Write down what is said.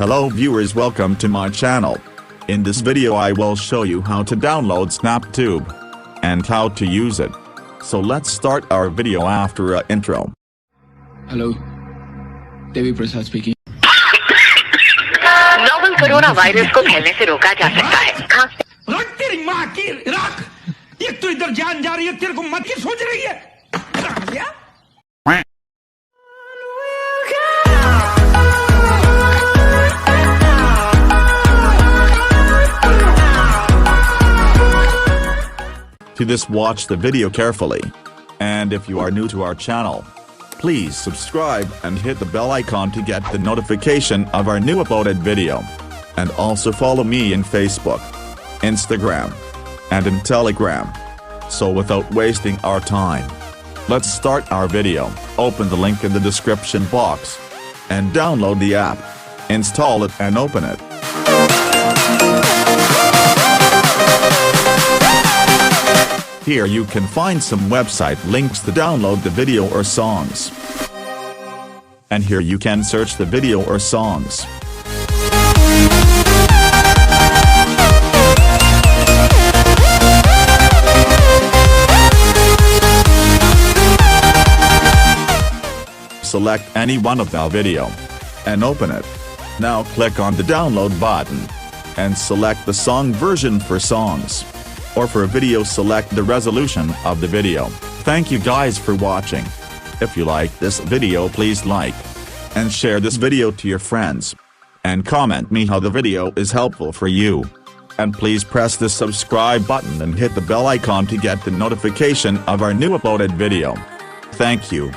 Hello viewers, welcome to my channel. In this video I will show you how to download Snaptube and how to use it. So let's start our video after an intro. Hello, Devi Prasad speaking. Novel corona virus को फैलने से रोका जा सकता है। रख तेरी माँ की रख। एक तो इधर जान जा रही है, तेरे को मत की सोच रही है। क्या? To this, watch the video carefully. And if you are new to our channel, please subscribe and hit the bell icon to get the notification of our new uploaded video. And also follow me in Facebook, Instagram, and in Telegram. So without wasting our time, let's start our video. Open the link in the description box and download the app. Install it and open it. Here you can find some website links to download the video or songs. And here you can search the video or songs. Select any one of the video and open it. Now click on the download button and select the song version for songs. Or for a video, select the resolution of the video. Thank you guys for watching. If you like this video, please like and share this video to your friends. And comment me how the video is helpful for you. And please press the subscribe button and hit the bell icon to get the notification of our new uploaded video. Thank you.